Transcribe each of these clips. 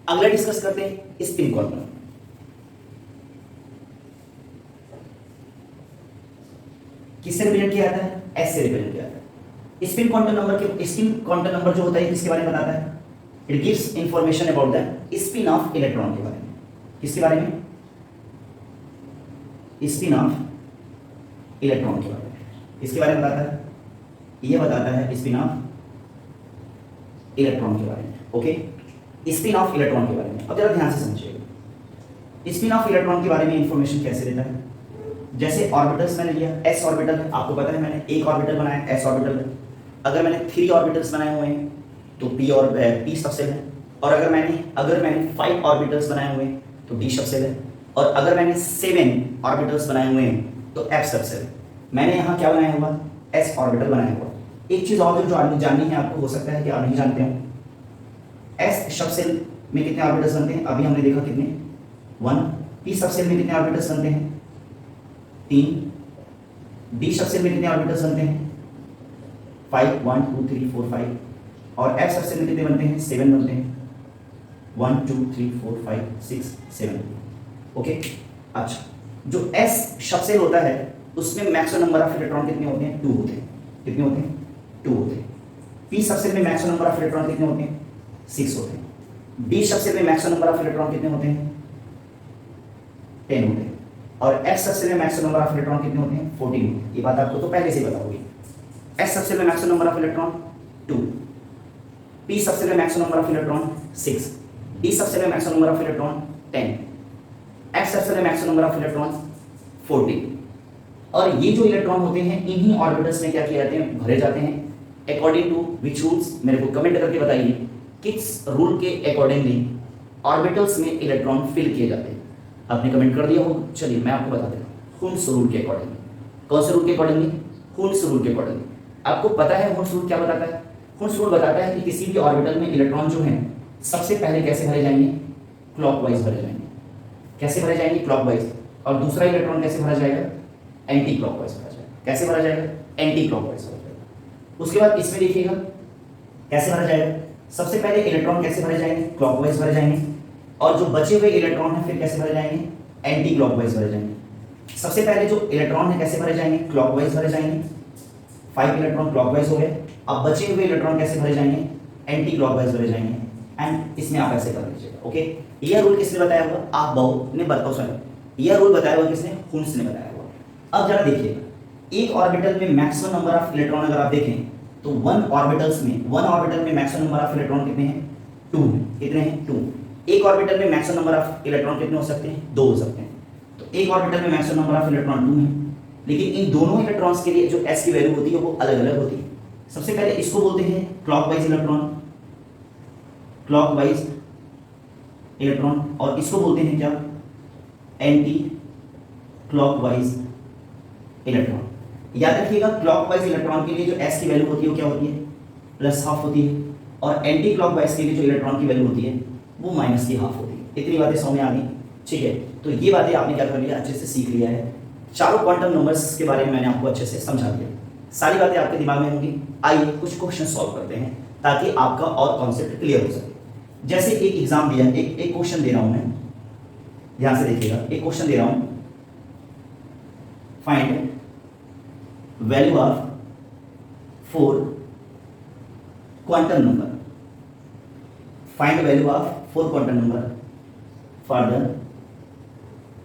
अगला डिस्कस करते हैं स्पिन क्वांटम। किससे रिप्रेजेंट किया जाता है? एस से रिप्रेजेंट किया जाता है। स्पिन क्वांटम नंबर जो होता है किसके बारे में बताता है? It gives information about the spin off electron के बारे में। किसके बारे में? स्पिन ऑफ इलेक्ट्रॉन के बारे में। इसके बारे में बताता है, यह बताता है स्पिन ऑफ इलेक्ट्रॉन के बारे में। ओके, स्पिन ऑफ इलेक्ट्रॉन के बारे में अब जरा ध्यान से समझिएगा। स्पिन ऑफ इलेक्ट्रॉन के बारे में इंफॉर्मेशन कैसे देता है? जैसे ऑर्बिटल्स मैंने लिया, एस ऑर्बिटल है, आपको पता है मैंने एक ऑर्बिटल बनाया एस ऑर्बिटल है। अगर मैंने 3 ऑर्बिटल्स बनाए हुए हैं तो पी सबसेल है, और अगर मैंने 5 ऑर्बिटल्स बनाए हुए हैं तो डी सबसेल है, और अगर मैंने 7 ऑर्बिटल्स बनाए हुए हैं तो एफ सबसेल है। मैंने यहाँ क्या बनाया हुआ? एस ऑर्बिटल बनाया हुआ। एक चीज और जो जाननी है आपको, हो सकता है कि आप नहीं जानते हो, एस सबसेल में कितने ऑर्बिटल्स बनते हैं? अभी हमने देखा कितने, 1। पी सबसेल में कितने ऑर्बिटल्स बनते हैं? 3। डी सबसेल में कितने ऑर्बिटल्स बनते हैं? 5, 1 2 3 4 5। और एफ सबसेल में कितने बनते हैं? 7 बनते हैं, 1 2 3 4 5 6 7। ओके, अच्छा, जो एस सबसेल होता है उसमें मैक्सिमम नंबर ऑफ इलेक्ट्रॉन कितने होते हैं? 2 होते हैं। कितने होते हैं? 2 होते हैं। पी सबसेल में मैक्सिमम नंबर ऑफ इलेक्ट्रॉन कितने होते हैं? 6 होते हैं। डी सबसेल में मैक्सिमम नंबर ऑफ इलेक्ट्रॉन कितने होते हैं? 10 होते हैं। और एफ सबसेल में मैक्सिमम नंबर ऑफ इलेक्ट्रॉन कितने होते हैं? 14 होते हैं। ये बात आपको तो पहले से ही पता होगी। एस सबसेल में maximum number of electron 2, P subshell में maximum number of electron 6, D subshell में maximum number of electron 10, F subshell में मैक्सिमम नंबर ऑफ इलेक्ट्रॉन 14। और ये जो इलेक्ट्रॉन होते हैं इन्हीं ऑर्बिटल्स में क्या किए जाते हैं? भरे जाते हैं। According to which rules? मेरे को कमेंट करके बताइए किस रूल के अकॉर्डिंगली ऑर्बिटल्स में इलेक्ट्रॉन फिल किए जाते हैं। आपने कमेंट कर दिया हो, चलिए मैं आपको बता देता हूँ। हुन्स रूल के अकॉर्डिंगली। कौन से रूल के अकॉर्डिंगली? हुन्स रूल के अकॉर्डिंगली। आपको पता है हुन्स रूल क्या बताता है? हुन्स रूल बताता है कि किसी भी ऑर्बिटल में इलेक्ट्रॉन जो है सबसे पहले कैसे भरे जाएंगे? क्लॉकवाइज भरे जाएंगे। कैसे भरे जाएंगे? क्लॉकवाइज। और दूसरा इलेक्ट्रॉन कैसे भरा जाएगा? एंटी क्लॉकवाइज भरा जाएगा। कैसे भरा जाएगा? एंटी क्लॉकवाइज भरा जाएगा। उसके बाद इसमें देखिएगा कैसे भरा जाएगा। सबसे पहले इलेक्ट्रॉन कैसे भरे जाएंगे? क्लॉकवाइज भरे जाएंगे। और जो बचे हुए इलेक्ट्रॉन है फिर कैसे भरे जाएंगे? एंटी क्लॉकवाइज भरे जाएंगे। सबसे पहले जो इलेक्ट्रॉन है कैसे भरे जाएंगे? क्लॉकवाइज भरे जाएंगे। 5 इलेक्ट्रॉन क्लॉकवाइज हो गए। अब बचे हुए इलेक्ट्रॉन कैसे भरे जाएंगे? एंटी क्लॉकवाइज भरे जाएंगे। एंड इसमें आप ऐसे कर लीजिएगा। ओके, यह रूल किसने बताया हुआ? आप बहु ने बताओ स्वयं। यह रूल बताया हुआ किसने? हुन्स ने बताया हुआ। अब जरा देखिएगा, एक ऑर्बिटल में मैक्सिमम नंबर ऑफ इलेक्ट्रॉन अगर आप देखें तो 1 ऑर्बिटल में मैक्सिमम नंबर ऑफ इलेक्ट्रॉन कितने हैं? 2 हैं। कितने हैं? 2। एक ऑर्बिटल में मैक्सिमम नंबर ऑफ इलेक्ट्रॉन कितने हो सकते हैं? 2 हो सकते हैं। तो एक ऑर्बिटल में मैक्सिमम नंबर ऑफ इलेक्ट्रॉन 2 है, लेकिन इन दोनों इलेक्ट्रॉन्स के लिए जो एस की वैल्यू होती है वो अलग अलग होती है। सबसे पहले इसको बोलते हैं क्लॉकवाइज इलेक्ट्रॉन, और इसको बोलते हैं क्या? Anti clockwise electron. याद रखिएगा, क्लॉकवाइज इलेक्ट्रॉन के लिए जो एस की वैल्यू होती है वो क्या होती है? +½ होती है, और एंटी क्लॉकवाइज के लिए जो इलेक्ट्रॉन की वैल्यू होती है वो -½ होती है। इतनी बातें समझ में आ गई? ठीक है, तो ये बातें आपने क्या कर लिया? अच्छे से सीख लिया है। चारों क्वांटम नंबर्स के बारे में मैंने आपको अच्छे से समझा दिया। सारी बातें आपके दिमाग में होंगी। आइए कुछ क्वेश्चन सॉल्व करते हैं ताकि आपका और कॉन्सेप्ट क्लियर हो सके। जैसे एक एग्जाम दिया, एक क्वेश्चन दे रहा हूं मैं, ध्यान से देखिएगा। एक क्वेश्चन दे रहा हूं, find value of 4 quantum number. Find value of 4 quantum number for the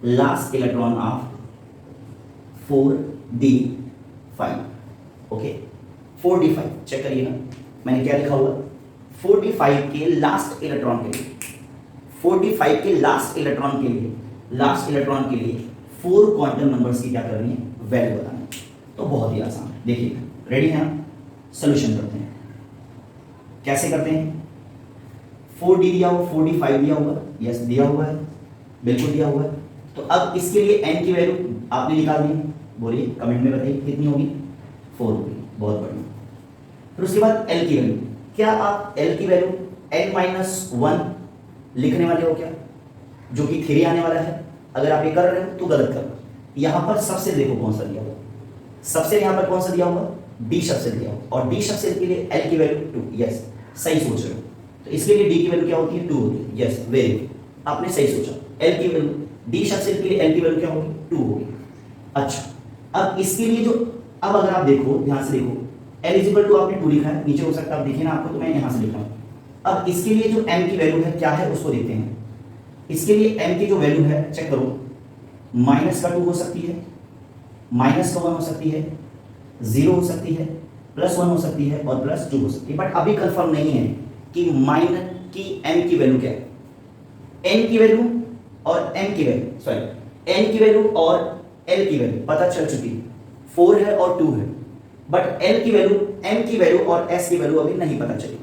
last electron of 4d5। Okay, 4d5 check करिएगा मैंने क्या लिखा हुआ। 4d5 के लास्ट इलेक्ट्रॉन के लिए, 4d5 के लास्ट इलेक्ट्रॉन के लिए 4 क्वांटम नंबर्स की क्या करनी है? वैल्यू बतानी है। तो बहुत ही आसान है, देखिए रेडी हैं आप? सोल्यूशन करते हैं। कैसे करते हैं? 4d दिया हुआ, 4d5 दिया हुआ, यस दिया हुआ है, बिल्कुल दिया हुआ है। तो अब इसके लिए n की वैल्यू आपने निकाल दी, बोलिए कमेंट में बताइए कितनी होगी? 4 होगी। बहुत बढ़िया। फिर उसके बाद l की वैल्यू, क्या आप l की वैल्यू n-1 लिखने वाले हो क्या? जो कि थ्योरी आने वाला है। अगर आप ये कर रहे हो तो गलत कर। यहां पर सबसे देखो कौन सा दिया हुआ, सबसे यहां पर कौन सा दिया हुआ? डी सबसे दिया हुआ, और डी सबसे के लिए l की वैल्यू 2। यस, सही सोच रहे हो। तो तो इसके लिए डी की वैल्यू क्या होती है 2 होती है। यस वेरी गुड, आपने सही सोचा। एल की वैल्यू डी सक्सेल के लिए एल की वैल्यू क्या होगी 2 होगी। अच्छा अब इसके लिए जो, अब अगर आप देखो ध्यान से देखो, एल इजिकल टू आपने 2 लिखा है, नीचे हो सकता है आप दिखे ना आपको, तो मैं यहां से लिख रहा हूं। अब इसके लिए जो एम की वैल्यू है क्या है उसको देखते हैं। इसके लिए एम की जो वैल्यू है चेक करो, माइनस का 2 हो सकती है, माइनस का 1 हो सकती है, 0 हो सकती है, +1 हो सकती है और +2 हो सकती है। बट अभी कंफर्म नहीं है कि माइनस की एम की वैल्यू क्या है। एन की वैल्यू और एम की वैल्यू, सॉरी एन की वैल्यू और एल की वैल्यू पता चल चुकी है, 4 है और 2 है। बट एल की वैल्यू, एम की वैल्यू और एस की वैल्यू अभी नहीं पता चली।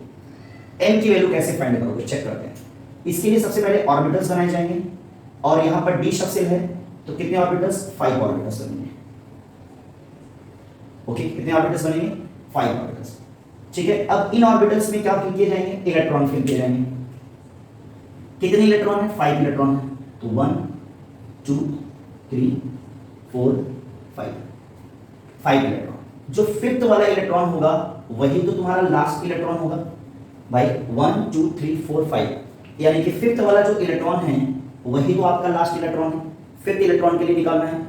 एम की वैल्यू कैसे फाइंड करोगे, चेक करते हैं। इसके लिए सबसे पहले ऑर्बिटल्स बनाए जाएंगे और यहां पर डी सक्सेल है तो कितने ऑर्बिटल्स, 5 ऑर्बिटल्स बनेंगे। ओके कितने ऑर्बिटल्स बनेंगे, 5 ऑर्बिटल्स। ठीक है, अब इन ऑर्बिटल्स में क्या फिल किए जाएंगे, इलेक्ट्रॉन फिल किए जाएंगे। कितने इलेक्ट्रॉन है, 5 इलेक्ट्रॉन है, तो 1 2 3 4 5 इलेक्ट्रॉन। जो 5th वाला इलेक्ट्रॉन होगा वही तो तुम्हारा लास्ट इलेक्ट्रॉन होगा भाई। 1 2 3 4 5, यानी कि 5th वाला जो इलेक्ट्रॉन है वही तो आपका लास्ट इलेक्ट्रॉन है। 5th इलेक्ट्रॉन के लिए निकालना है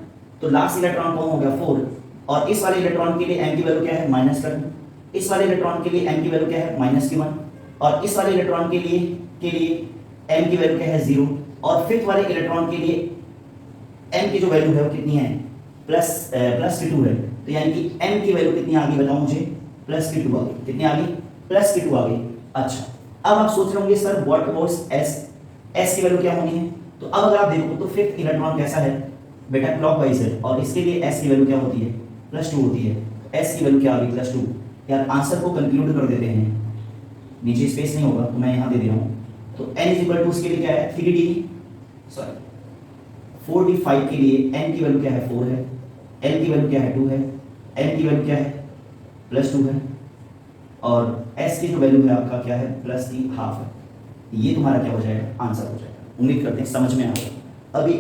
तो लास्ट इलेक्ट्रॉन कौन हो गया 4, और इस वाले इलेक्ट्रॉन के लिए एम की वैल्यू क्या है -2, इस वाले इलेक्ट्रॉन के लिए एम की वैल्यू क्या है -1, और इस वाले इलेक्ट्रॉन के लिए एम की वैल्यू क्या है 0, और 5th वाले इलेक्ट्रॉन के लिए एम की जो वैल्यू है वो कितनी है, +2 है। तो यानी कि एम की वैल्यू कितनी आ गई बताओ मुझे, +2 आ गई। कितनी आ गई, +2 आ गई। अच्छा अब आप सोच रहे होंगे सर व्हाट अबाउट एस की वैल्यू क्या होनी है। तो अब अगर आप देखो तो 5th इलेक्ट्रॉन कैसा है बेटा, क्लॉकवाइज है, और इसके लिए एस की वैल्यू क्या होती है, +2 होती है। एस की वैल्यू क्या आ गई, +2। यार आंसर को कंक्लूड कर देते हैं, नीचे स्पेस नहीं होगा तो मैं यहाँ दे रहा हूँ। तो n इक्वल टू उसके लिए क्या है 3d, सॉरी 4d5 के लिए n की वैल्यू क्या है 4 है, l की वैल्यू क्या है 2 है, n की वैल्यू क्या है +2 है, और s की जो वैल्यू है आपका क्या है +3 हाफ है। ये तुम्हारा क्या हो जाएगा, आंसर हो जाएगा। उम्मीद करते हैं समझ में आ गया। अभी